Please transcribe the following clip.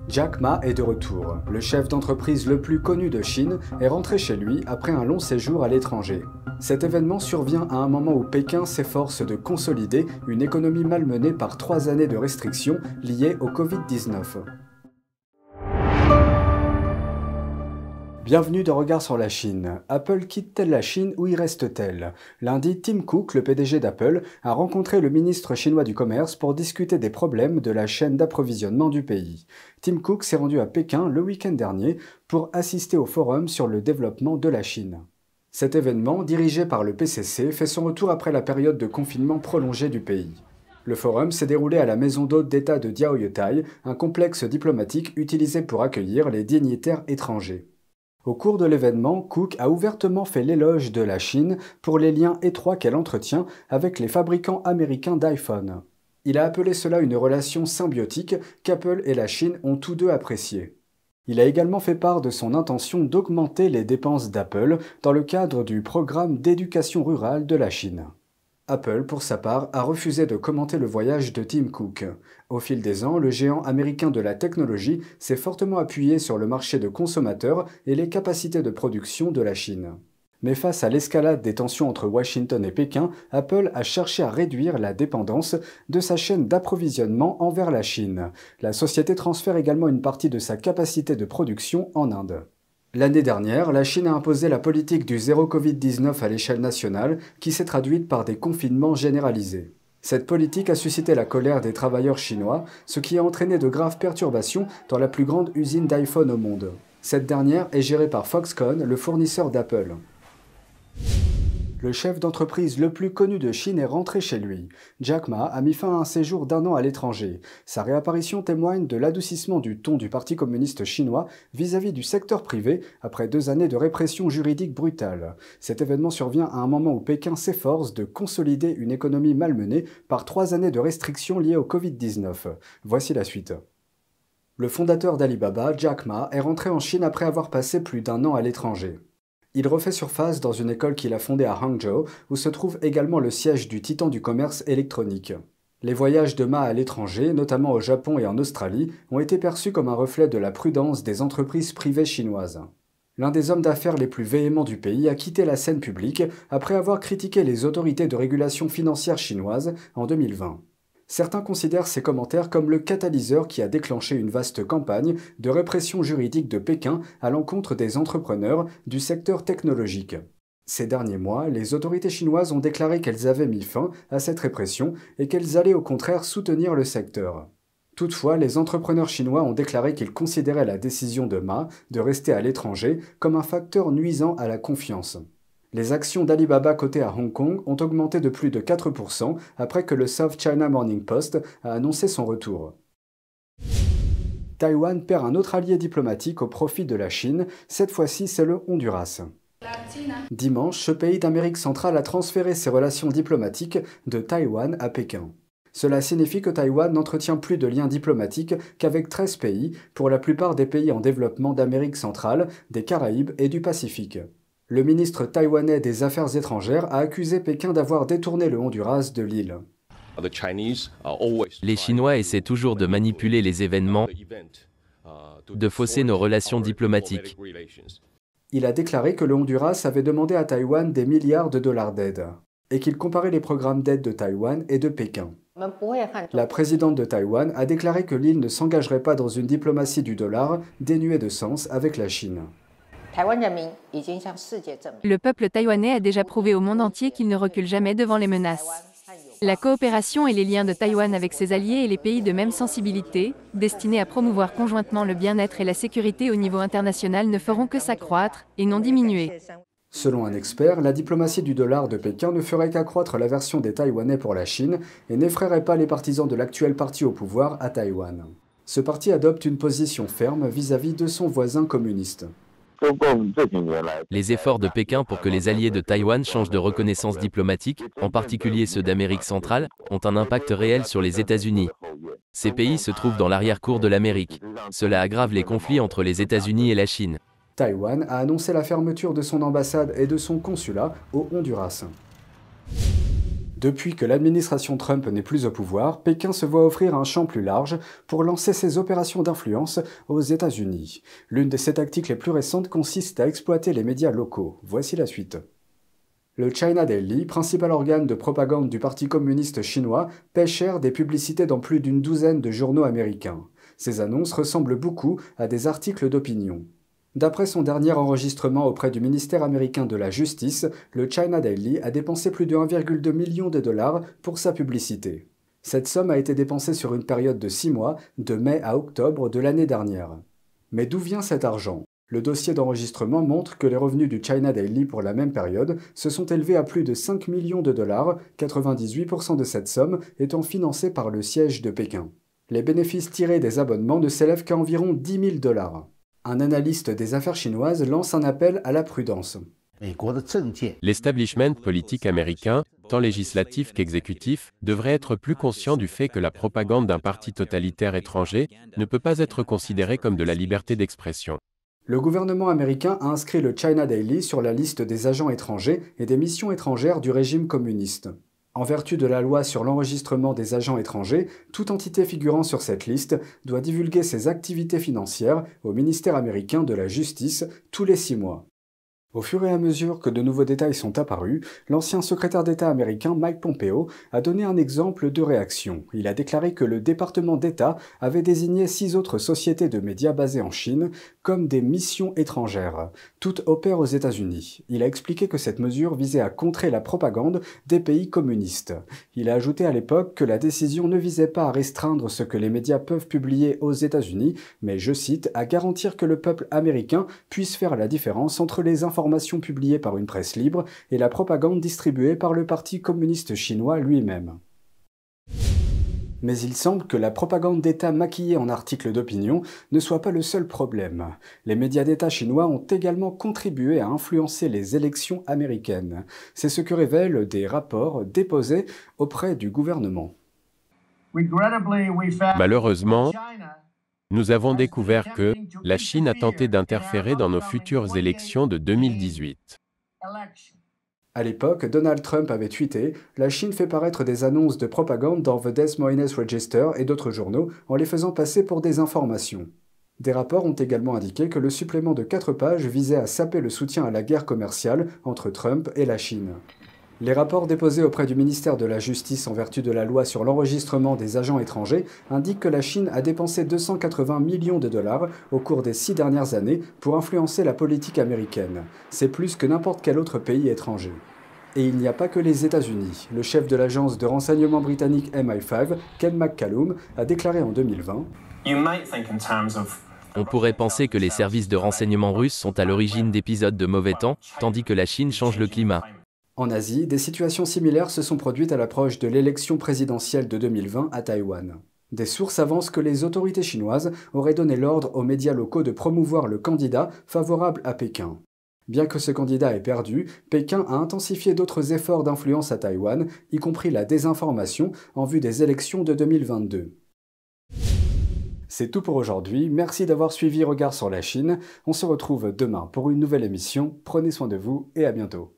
Jack Ma est de retour. Le chef d'entreprise le plus connu de Chine est rentré chez lui après un long séjour à l'étranger. Cet événement survient à un moment où Pékin s'efforce de consolider une économie malmenée par 3 années de restrictions liées au Covid-19. Bienvenue dans Regard sur la Chine. Apple quitte-t-elle la Chine ou y reste-t-elle? Lundi, Tim Cook, le PDG d'Apple, a rencontré le ministre chinois du Commerce pour discuter des problèmes de la chaîne d'approvisionnement du pays. Tim Cook s'est rendu à Pékin le week-end dernier pour assister au forum sur le développement de la Chine. Cet événement, dirigé par le PCC, fait son retour après la période de confinement prolongé du pays. Le forum s'est déroulé à la maison d'hôte d'État de Diaoyutai, un complexe diplomatique utilisé pour accueillir les dignitaires étrangers. Au cours de l'événement, Cook a ouvertement fait l'éloge de la Chine pour les liens étroits qu'elle entretient avec les fabricants américains d'iPhone. Il a appelé cela une relation symbiotique qu'Apple et la Chine ont tous deux appréciée. Il a également fait part de son intention d'augmenter les dépenses d'Apple dans le cadre du programme d'éducation rurale de la Chine. Apple, pour sa part, a refusé de commenter le voyage de Tim Cook. Au fil des ans, le géant américain de la technologie s'est fortement appuyé sur le marché de consommateurs et les capacités de production de la Chine. Mais face à l'escalade des tensions entre Washington et Pékin, Apple a cherché à réduire la dépendance de sa chaîne d'approvisionnement envers la Chine. La société transfère également une partie de sa capacité de production en Inde. L'année dernière, la Chine a imposé la politique du zéro Covid-19 à l'échelle nationale, qui s'est traduite par des confinements généralisés. Cette politique a suscité la colère des travailleurs chinois, ce qui a entraîné de graves perturbations dans la plus grande usine d'iPhone au monde. Cette dernière est gérée par Foxconn, le fournisseur d'Apple. Le chef d'entreprise le plus connu de Chine est rentré chez lui. Jack Ma a mis fin à un séjour d'1 an à l'étranger. Sa réapparition témoigne de l'adoucissement du ton du Parti communiste chinois vis-à-vis du secteur privé après 2 années de répression juridique brutale. Cet événement survient à un moment où Pékin s'efforce de consolider une économie malmenée par 3 années de restrictions liées au Covid-19. Voici la suite. Le fondateur d'Alibaba, Jack Ma, est rentré en Chine après avoir passé plus d'1 an à l'étranger. Il refait surface dans une école qu'il a fondée à Hangzhou, où se trouve également le siège du titan du commerce électronique. Les voyages de Ma à l'étranger, notamment au Japon et en Australie, ont été perçus comme un reflet de la prudence des entreprises privées chinoises. L'un des hommes d'affaires les plus véhéments du pays a quitté la scène publique après avoir critiqué les autorités de régulation financière chinoises en 2020. Certains considèrent ces commentaires comme le catalyseur qui a déclenché une vaste campagne de répression juridique de Pékin à l'encontre des entrepreneurs du secteur technologique. Ces derniers mois, les autorités chinoises ont déclaré qu'elles avaient mis fin à cette répression et qu'elles allaient au contraire soutenir le secteur. Toutefois, les entrepreneurs chinois ont déclaré qu'ils considéraient la décision de Ma de rester à l'étranger comme un facteur nuisant à la confiance. Les actions d'Alibaba cotées à Hong Kong ont augmenté de plus de 4% après que le South China Morning Post a annoncé son retour. Taïwan perd un autre allié diplomatique au profit de la Chine, cette fois-ci c'est le Honduras. Dimanche, ce pays d'Amérique centrale a transféré ses relations diplomatiques de Taïwan à Pékin. Cela signifie que Taïwan n'entretient plus de liens diplomatiques qu'avec 13 pays, pour la plupart des pays en développement d'Amérique centrale, des Caraïbes et du Pacifique. Le ministre taïwanais des Affaires étrangères a accusé Pékin d'avoir détourné le Honduras de l'île. Les Chinois essaient toujours de manipuler les événements, de fausser nos relations diplomatiques. Il a déclaré que le Honduras avait demandé à Taïwan des milliards de dollars d'aide, et qu'il comparait les programmes d'aide de Taïwan et de Pékin. La présidente de Taïwan a déclaré que l'île ne s'engagerait pas dans une diplomatie du dollar dénuée de sens avec la Chine. Le peuple taïwanais a déjà prouvé au monde entier qu'il ne recule jamais devant les menaces. La coopération et les liens de Taïwan avec ses alliés et les pays de même sensibilité, destinés à promouvoir conjointement le bien-être et la sécurité au niveau international, ne feront que s'accroître et non diminuer. Selon un expert, la diplomatie du dollar de Pékin ne ferait qu'accroître l'aversion des Taïwanais pour la Chine et n'effraierait pas les partisans de l'actuel parti au pouvoir à Taïwan. Ce parti adopte une position ferme vis-à-vis de son voisin communiste. Les efforts de Pékin pour que les alliés de Taïwan changent de reconnaissance diplomatique, en particulier ceux d'Amérique centrale, ont un impact réel sur les États-Unis. Ces pays se trouvent dans l'arrière-cour de l'Amérique. Cela aggrave les conflits entre les États-Unis et la Chine. Taïwan a annoncé la fermeture de son ambassade et de son consulat au Honduras. Depuis que l'administration Trump n'est plus au pouvoir, Pékin se voit offrir un champ plus large pour lancer ses opérations d'influence aux États-Unis. L'une de ses tactiques les plus récentes consiste à exploiter les médias locaux. Voici la suite. Le China Daily, principal organe de propagande du Parti communiste chinois, paie cher des publicités dans plus d'une douzaine de journaux américains. Ces annonces ressemblent beaucoup à des articles d'opinion. D'après son dernier enregistrement auprès du ministère américain de la Justice, le China Daily a dépensé plus de 1,2 million de dollars pour sa publicité. Cette somme a été dépensée sur une période de 6 mois, de mai à octobre de l'année dernière. Mais d'où vient cet argent ? Le dossier d'enregistrement montre que les revenus du China Daily pour la même période se sont élevés à plus de 5 millions de dollars, 98% de cette somme étant financée par le siège de Pékin. Les bénéfices tirés des abonnements ne s'élèvent qu'à environ 10 000 dollars. Un analyste des affaires chinoises lance un appel à la prudence. L'establishment politique américain, tant législatif qu'exécutif, devrait être plus conscient du fait que la propagande d'un parti totalitaire étranger ne peut pas être considérée comme de la liberté d'expression. Le gouvernement américain a inscrit le China Daily sur la liste des agents étrangers et des missions étrangères du régime communiste. En vertu de la loi sur l'enregistrement des agents étrangers, toute entité figurant sur cette liste doit divulguer ses activités financières au ministère américain de la Justice tous les 6 mois. Au fur et à mesure que de nouveaux détails sont apparus, l'ancien secrétaire d'État américain Mike Pompeo a donné un exemple de réaction. Il a déclaré que le département d'État avait désigné 6 autres sociétés de médias basées en Chine comme des missions étrangères. Toutes opèrent aux États-Unis. Il a expliqué que cette mesure visait à contrer la propagande des pays communistes. Il a ajouté à l'époque que la décision ne visait pas à restreindre ce que les médias peuvent publier aux États-Unis, mais, je cite, à garantir que le peuple américain puisse faire la différence entre les informations publiées par une presse libre et la propagande distribuée par le Parti communiste chinois lui-même. Mais il semble que la propagande d'État maquillée en articles d'opinion ne soit pas le seul problème. Les médias d'État chinois ont également contribué à influencer les élections américaines. C'est ce que révèlent des rapports déposés auprès du gouvernement. Malheureusement, nous avons découvert que la Chine a tenté d'interférer dans nos futures élections de 2018. À l'époque, Donald Trump avait tweeté « La Chine fait paraître des annonces de propagande dans The Des Moines Register et d'autres journaux en les faisant passer pour des informations ». Des rapports ont également indiqué que le supplément de 4 pages visait à saper le soutien à la guerre commerciale entre Trump et la Chine. Les rapports déposés auprès du ministère de la Justice en vertu de la loi sur l'enregistrement des agents étrangers indiquent que la Chine a dépensé 280 millions de dollars au cours des 6 dernières années pour influencer la politique américaine. C'est plus que n'importe quel autre pays étranger. Et il n'y a pas que les États-Unis. Le chef de l'agence de renseignement britannique MI5, Ken McCallum, a déclaré en 2020 On pourrait penser que les services de renseignement russes sont à l'origine d'épisodes de mauvais temps, tandis que la Chine change le climat. En Asie, des situations similaires se sont produites à l'approche de l'élection présidentielle de 2020 à Taïwan. Des sources avancent que les autorités chinoises auraient donné l'ordre aux médias locaux de promouvoir le candidat favorable à Pékin. Bien que ce candidat ait perdu, Pékin a intensifié d'autres efforts d'influence à Taïwan, y compris la désinformation en vue des élections de 2022. C'est tout pour aujourd'hui, merci d'avoir suivi Regard sur la Chine. On se retrouve demain pour une nouvelle émission, prenez soin de vous et à bientôt.